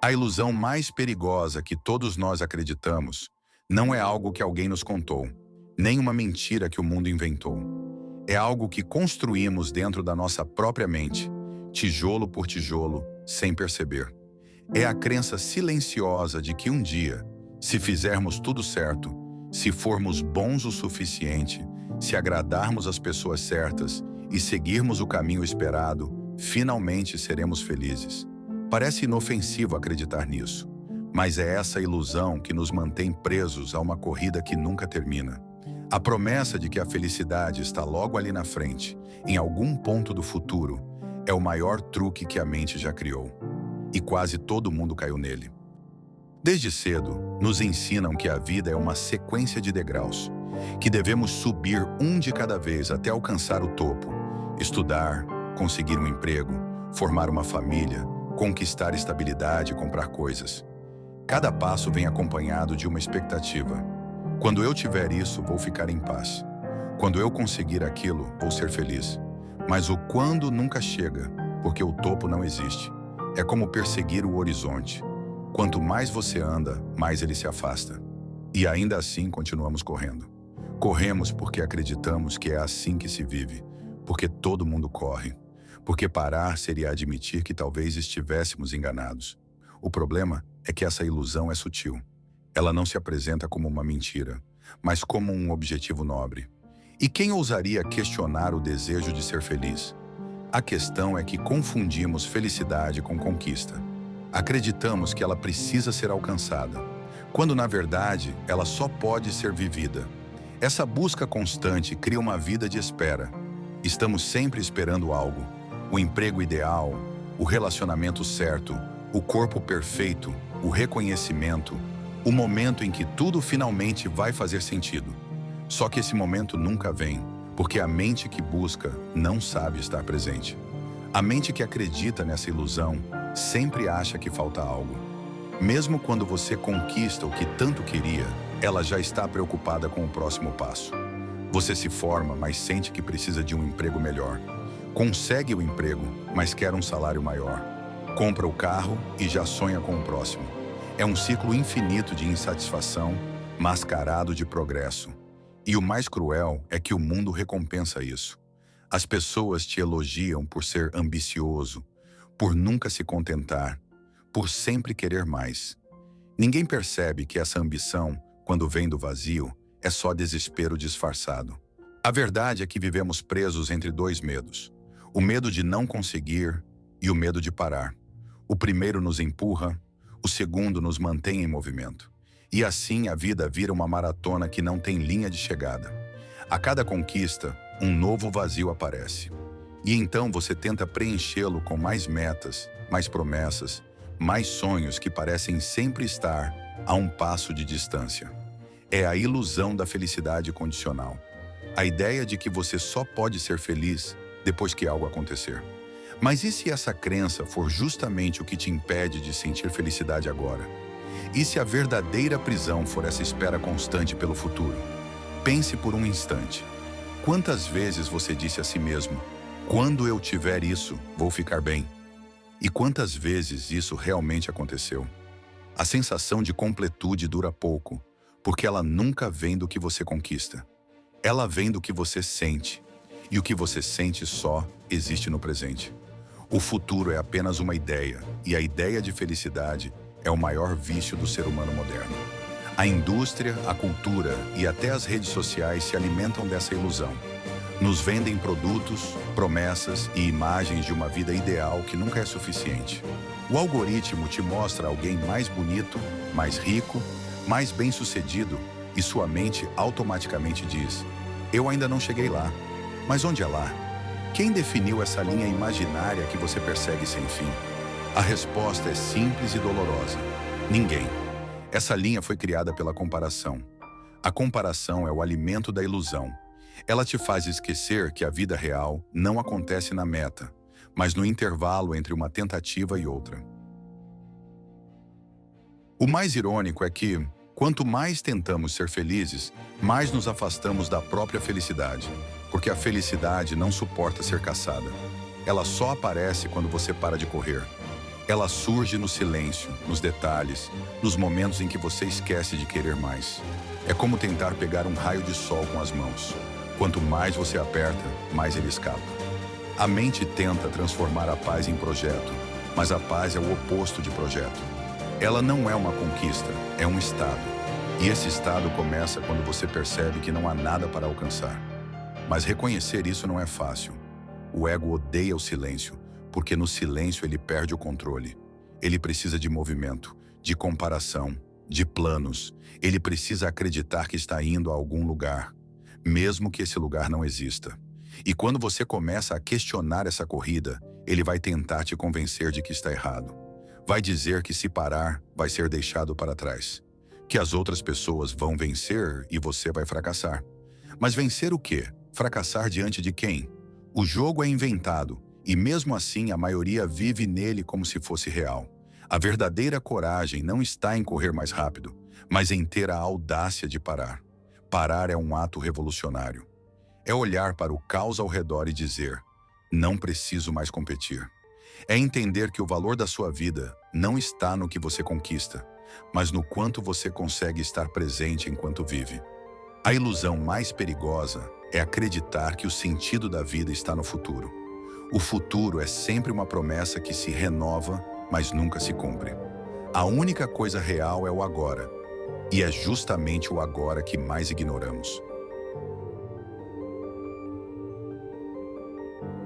A ilusão mais perigosa que todos nós acreditamos não é algo que alguém nos contou, nem uma mentira que o mundo inventou. É algo que construímos dentro da nossa própria mente, tijolo por tijolo, sem perceber. É a crença silenciosa de que um dia, se fizermos tudo certo, se formos bons o suficiente, se agradarmos as pessoas certas e seguirmos o caminho esperado, finalmente seremos felizes. Parece inofensivo acreditar nisso, mas é essa ilusão que nos mantém presos a uma corrida que nunca termina. A promessa de que a felicidade está logo ali na frente, em algum ponto do futuro, é o maior truque que a mente já criou. E quase todo mundo caiu nele. Desde cedo, nos ensinam que a vida é uma sequência de degraus, que devemos subir um de cada vez até alcançar o topo, estudar, conseguir um emprego, formar uma família, conquistar estabilidade e comprar coisas. Cada passo vem acompanhado de uma expectativa. Quando eu tiver isso, vou ficar em paz. Quando eu conseguir aquilo, vou ser feliz. Mas o quando nunca chega, porque o topo não existe. É como perseguir o horizonte. Quanto mais você anda, mais ele se afasta. E ainda assim continuamos correndo. Corremos porque acreditamos que é assim que se vive, porque todo mundo corre. Porque parar seria admitir que talvez estivéssemos enganados. O problema é que essa ilusão é sutil. Ela não se apresenta como uma mentira, mas como um objetivo nobre. E quem ousaria questionar o desejo de ser feliz? A questão é que confundimos felicidade com conquista. Acreditamos que ela precisa ser alcançada, quando na verdade ela só pode ser vivida. Essa busca constante cria uma vida de espera. Estamos sempre esperando algo. O emprego ideal, o relacionamento certo, o corpo perfeito, o reconhecimento, o momento em que tudo finalmente vai fazer sentido. Só que esse momento nunca vem, porque a mente que busca não sabe estar presente. A mente que acredita nessa ilusão sempre acha que falta algo. Mesmo quando você conquista o que tanto queria, ela já está preocupada com o próximo passo. Você se forma, mas sente que precisa de um emprego melhor. Consegue o emprego, mas quer um salário maior. Compra o carro e já sonha com o próximo. É um ciclo infinito de insatisfação, mascarado de progresso. E o mais cruel é que o mundo recompensa isso. As pessoas te elogiam por ser ambicioso, por nunca se contentar, por sempre querer mais. Ninguém percebe que essa ambição, quando vem do vazio, é só desespero disfarçado. A verdade é que vivemos presos entre dois medos. O medo de não conseguir e o medo de parar. O primeiro nos empurra, o segundo nos mantém em movimento. E assim a vida vira uma maratona que não tem linha de chegada. A cada conquista, um novo vazio aparece. E então você tenta preenchê-lo com mais metas, mais promessas, mais sonhos que parecem sempre estar a um passo de distância. É a ilusão da felicidade condicional. A ideia de que você só pode ser feliz depois que algo acontecer. Mas e se essa crença for justamente o que te impede de sentir felicidade agora? E se a verdadeira prisão for essa espera constante pelo futuro? Pense por um instante. Quantas vezes você disse a si mesmo, quando eu tiver isso, vou ficar bem? E quantas vezes isso realmente aconteceu? A sensação de completude dura pouco, porque ela nunca vem do que você conquista. Ela vem do que você sente, e o que você sente só existe no presente. O futuro é apenas uma ideia, e a ideia de felicidade é o maior vício do ser humano moderno. A indústria, a cultura e até as redes sociais se alimentam dessa ilusão. Nos vendem produtos, promessas e imagens de uma vida ideal que nunca é suficiente. O algoritmo te mostra alguém mais bonito, mais rico, mais bem-sucedido, e sua mente automaticamente diz: eu ainda não cheguei lá. Mas onde é lá? Quem definiu essa linha imaginária que você persegue sem fim? A resposta é simples e dolorosa: ninguém. Essa linha foi criada pela comparação. A comparação é o alimento da ilusão. Ela te faz esquecer que a vida real não acontece na meta, mas no intervalo entre uma tentativa e outra. O mais irônico é que, quanto mais tentamos ser felizes, mais nos afastamos da própria felicidade, porque a felicidade não suporta ser caçada. Ela só aparece quando você para de correr. Ela surge no silêncio, nos detalhes, nos momentos em que você esquece de querer mais. É como tentar pegar um raio de sol com as mãos. Quanto mais você aperta, mais ele escapa. A mente tenta transformar a paz em projeto, mas a paz é o oposto de projeto. Ela não é uma conquista, é um estado. E esse estado começa quando você percebe que não há nada para alcançar. Mas reconhecer isso não é fácil. O ego odeia o silêncio, porque no silêncio ele perde o controle. Ele precisa de movimento, de comparação, de planos. Ele precisa acreditar que está indo a algum lugar, mesmo que esse lugar não exista. E quando você começa a questionar essa corrida, ele vai tentar te convencer de que está errado. Vai dizer que se parar, vai ser deixado para trás. Que as outras pessoas vão vencer e você vai fracassar. Mas vencer o quê? Fracassar diante de quem? O jogo é inventado, e mesmo assim a maioria vive nele como se fosse real. A verdadeira coragem não está em correr mais rápido, mas em ter a audácia de parar. Parar é um ato revolucionário. É olhar para o caos ao redor e dizer: não preciso mais competir. É entender que o valor da sua vida não está no que você conquista, mas no quanto você consegue estar presente enquanto vive. A ilusão mais perigosa é acreditar que o sentido da vida está no futuro. O futuro é sempre uma promessa que se renova, mas nunca se cumpre. A única coisa real é o agora, e é justamente o agora que mais ignoramos.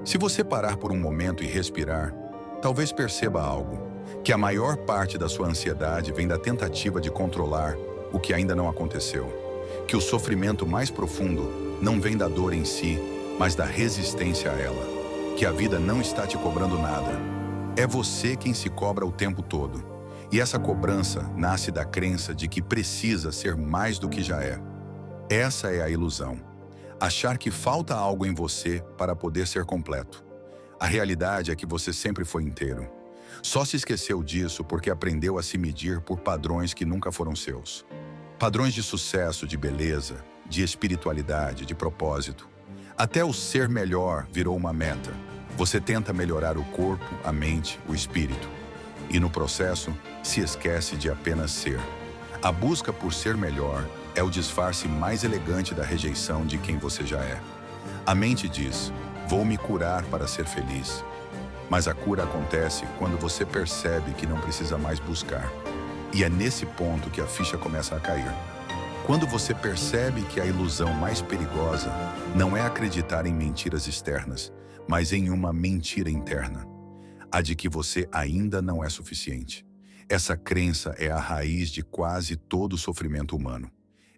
Se você parar por um momento e respirar, talvez perceba algo, que a maior parte da sua ansiedade vem da tentativa de controlar o que ainda não aconteceu, que o sofrimento mais profundo não vem da dor em si, mas da resistência a ela, que a vida não está te cobrando nada. É você quem se cobra o tempo todo, e essa cobrança nasce da crença de que precisa ser mais do que já é. Essa é a ilusão. Achar que falta algo em você para poder ser completo. A realidade é que você sempre foi inteiro. Só se esqueceu disso porque aprendeu a se medir por padrões que nunca foram seus. Padrões de sucesso, de beleza, de espiritualidade, de propósito. Até o ser melhor virou uma meta. Você tenta melhorar o corpo, a mente, o espírito. E no processo, se esquece de apenas ser. A busca por ser melhor é o disfarce mais elegante da rejeição de quem você já é. A mente diz: vou me curar para ser feliz. Mas a cura acontece quando você percebe que não precisa mais buscar. E é nesse ponto que a ficha começa a cair. Quando você percebe que a ilusão mais perigosa não é acreditar em mentiras externas, mas em uma mentira interna, a de que você ainda não é suficiente. Essa crença é a raiz de quase todo o sofrimento humano.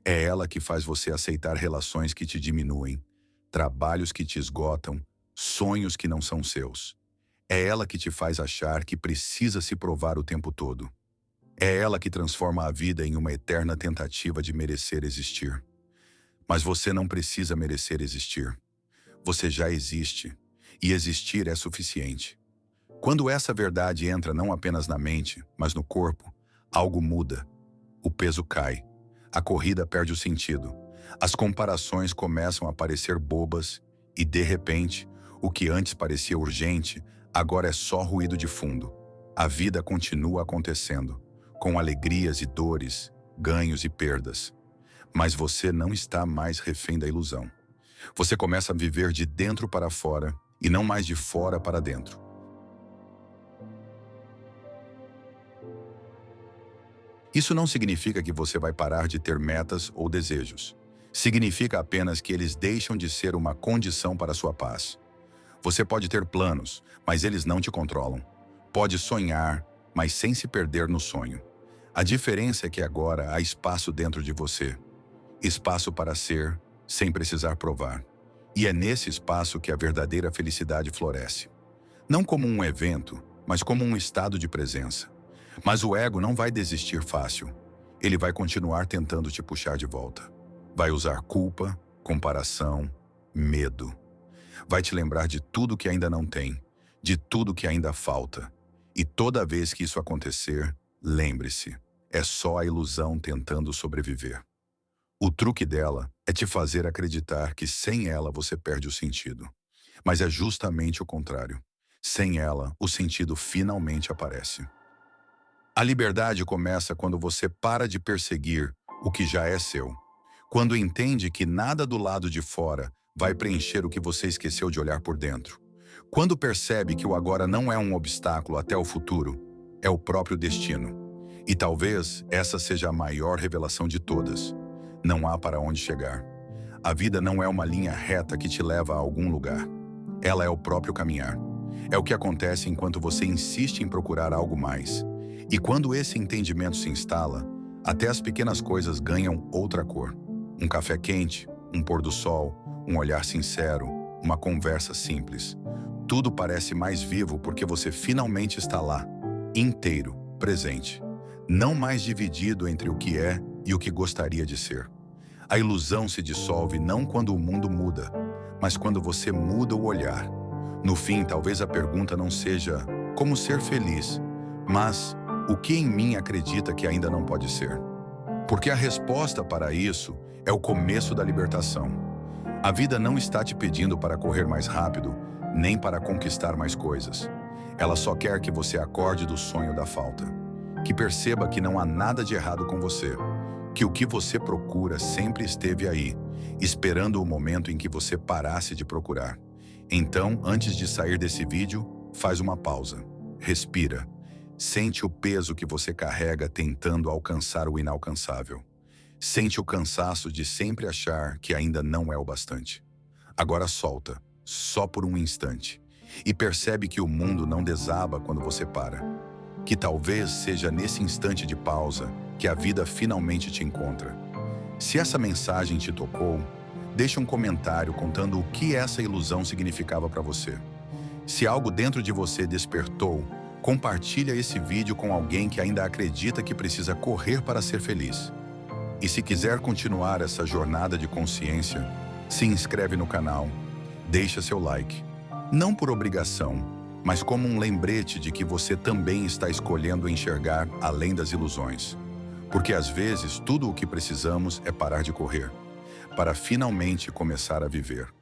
É ela que faz você aceitar relações que te diminuem, trabalhos que te esgotam, sonhos que não são seus. É ela que te faz achar que precisa se provar o tempo todo. É ela que transforma a vida em uma eterna tentativa de merecer existir. Mas você não precisa merecer existir. Você já existe, e existir é suficiente. Quando essa verdade entra não apenas na mente, mas no corpo, algo muda. O peso cai. A corrida perde o sentido. As comparações começam a parecer bobas e, de repente, o que antes parecia urgente, agora é só ruído de fundo. A vida continua acontecendo, com alegrias e dores, ganhos e perdas. Mas você não está mais refém da ilusão. Você começa a viver de dentro para fora e não mais de fora para dentro. Isso não significa que você vai parar de ter metas ou desejos. Significa apenas que eles deixam de ser uma condição para a sua paz. Você pode ter planos, mas eles não te controlam. Pode sonhar, mas sem se perder no sonho. A diferença é que agora há espaço dentro de você. Espaço para ser, sem precisar provar. E é nesse espaço que a verdadeira felicidade floresce. Não como um evento, mas como um estado de presença. Mas o ego não vai desistir fácil. Ele vai continuar tentando te puxar de volta. Vai usar culpa, comparação, medo. Vai te lembrar de tudo que ainda não tem, de tudo que ainda falta. E toda vez que isso acontecer, lembre-se, é só a ilusão tentando sobreviver. O truque dela é te fazer acreditar que sem ela você perde o sentido. Mas é justamente o contrário. Sem ela, o sentido finalmente aparece. A liberdade começa quando você para de perseguir o que já é seu. Quando entende que nada do lado de fora vai preencher o que você esqueceu de olhar por dentro. Quando percebe que o agora não é um obstáculo até o futuro, é o próprio destino. E talvez essa seja a maior revelação de todas. Não há para onde chegar. A vida não é uma linha reta que te leva a algum lugar. Ela é o próprio caminhar. É o que acontece enquanto você insiste em procurar algo mais. E quando esse entendimento se instala, até as pequenas coisas ganham outra cor. Um café quente, um pôr do sol, um olhar sincero, uma conversa simples. Tudo parece mais vivo porque você finalmente está lá, inteiro, presente. Não mais dividido entre o que é e o que gostaria de ser. A ilusão se dissolve não quando o mundo muda, mas quando você muda o olhar. No fim, talvez a pergunta não seja como ser feliz, mas o que em mim acredita que ainda não pode ser? Porque a resposta para isso é o começo da libertação. A vida não está te pedindo para correr mais rápido, nem para conquistar mais coisas. Ela só quer que você acorde do sonho da falta. Que perceba que não há nada de errado com você. Que o que você procura sempre esteve aí, esperando o momento em que você parasse de procurar. Então, antes de sair desse vídeo, faz uma pausa. Respira. Sente o peso que você carrega tentando alcançar o inalcançável. Sente o cansaço de sempre achar que ainda não é o bastante. Agora solta, só por um instante, e percebe que o mundo não desaba quando você para. Que talvez seja nesse instante de pausa que a vida finalmente te encontra. Se essa mensagem te tocou, deixe um comentário contando o que essa ilusão significava para você. Se algo dentro de você despertou, compartilha esse vídeo com alguém que ainda acredita que precisa correr para ser feliz. E se quiser continuar essa jornada de consciência, se inscreve no canal, deixa seu like. Não por obrigação, mas como um lembrete de que você também está escolhendo enxergar além das ilusões. Porque às vezes tudo o que precisamos é parar de correr, para finalmente começar a viver.